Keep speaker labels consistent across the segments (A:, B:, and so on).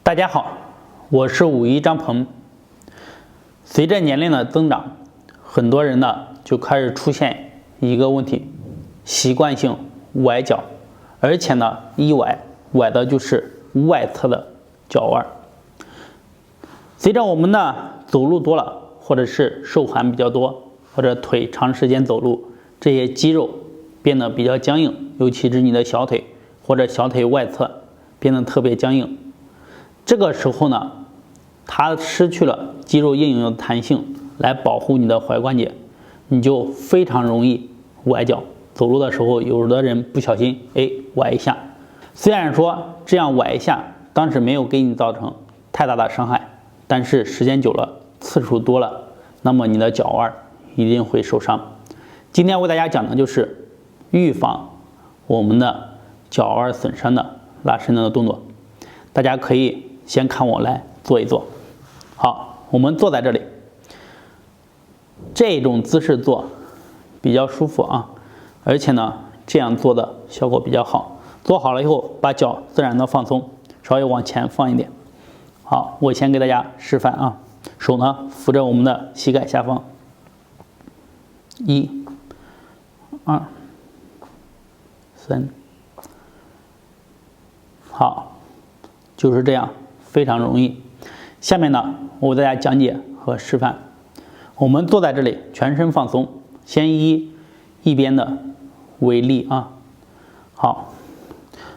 A: 大家好，我是51张鹏。随着年龄的增长，很多人呢就开始出现一个问题，习惯性崴脚，而且呢一崴的就是外侧的脚腕。随着我们呢走路多了，或者是受寒比较多，或者腿长时间走路，这些肌肉变得比较僵硬，尤其是你的小腿或者小腿外侧变得特别僵硬。这个时候呢，它失去了肌肉应有的弹性来保护你的踝关节，你就非常容易崴脚。走路的时候，有的人不小心崴一下，虽然说这样崴一下当时没有给你造成太大的伤害，但是时间久了，次数多了，那么你的脚腕一定会受伤。今天为大家讲的就是预防我们的脚腕损伤的拉伸的动作，大家可以先看我来做一做。好，我们坐在这里，这种姿势做比较舒服啊，而且呢这样做的效果比较好。做好了以后，把脚自然的放松，稍微往前放一点。好，我先给大家示范啊，手呢扶着我们的膝盖下方，1、2、3，好，就是这样，非常容易。下面呢，我为大家讲解和示范。我们坐在这里，全身放松，先以一边的为例啊。好，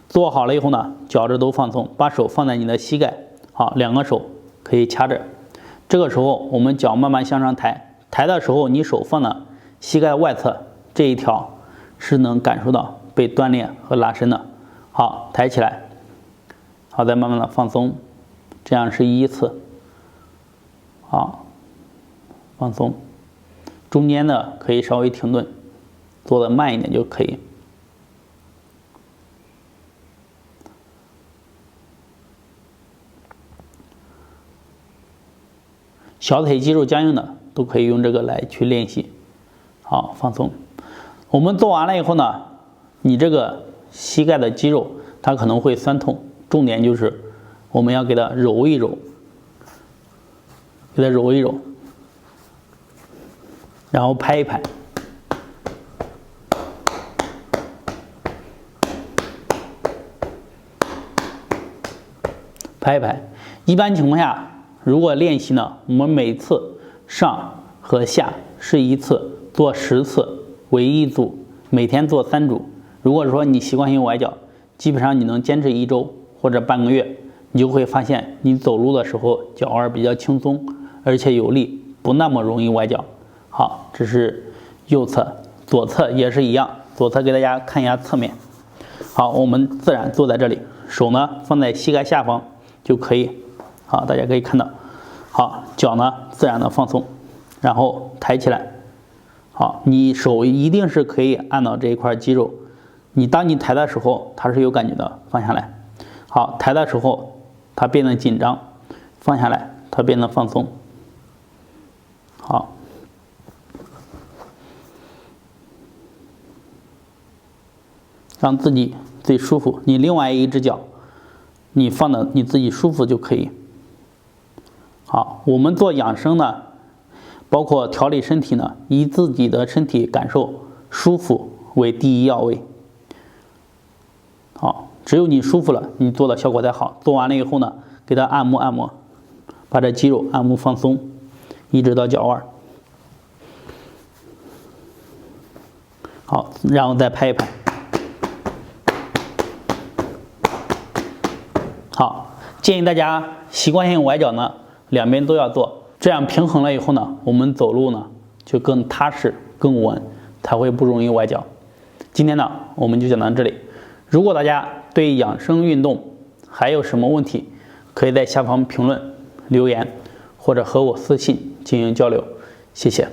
A: 做好了以后呢，脚趾都放松，把手放在你的膝盖，好，两个手可以掐着。这个时候，我们脚慢慢向上抬，抬的时候，你手放到膝盖外侧这一条是能感受到被锻炼和拉伸的。好，抬起来，好，再慢慢的放松。这样是1次，好，放松，中间的可以稍微停顿，做的慢一点就可以。小腿肌肉僵硬的都可以用这个来去练习。好，放松。我们做完了以后呢，你这个膝盖的肌肉它可能会酸痛，重点就是我们要给它揉一揉，给它揉一揉，然后拍一拍，拍一拍。一般情况下，如果练习呢，我们每次上和下是1次，做10次为1组，每天做3组。如果说你习惯性崴脚，基本上你能坚持1周或者半个月，你就会发现你走路的时候脚腕比较轻松，而且有力，不那么容易崴脚。好，这是右侧，左侧也是一样。左侧给大家看一下侧面。好，我们自然坐在这里，手呢放在膝盖下方就可以。好，大家可以看到，好，脚呢自然的放松，然后抬起来。好，你手一定是可以按到这一块肌肉，当你抬的时候它是有感觉的，放下来。好，抬的时候它变得紧张，放下来它变得放松。好，让自己最舒服。你另外一只脚你放的你自己舒服就可以。好，我们做养生呢，包括调理身体呢，以自己的身体感受舒服为第一要位。好，只有你舒服了，你做的效果才好。做完了以后呢，给它按摩按摩，把这肌肉按摩放松，一直到脚腕。好，然后再拍一拍。好，建议大家习惯性崴脚呢，两边都要做，这样平衡了以后呢，我们走路呢就更踏实、更稳，才会不容易崴脚。今天呢，我们就讲到这里。如果大家对养生运动还有什么问题，可以在下方评论留言，或者和我私信进行交流。谢谢。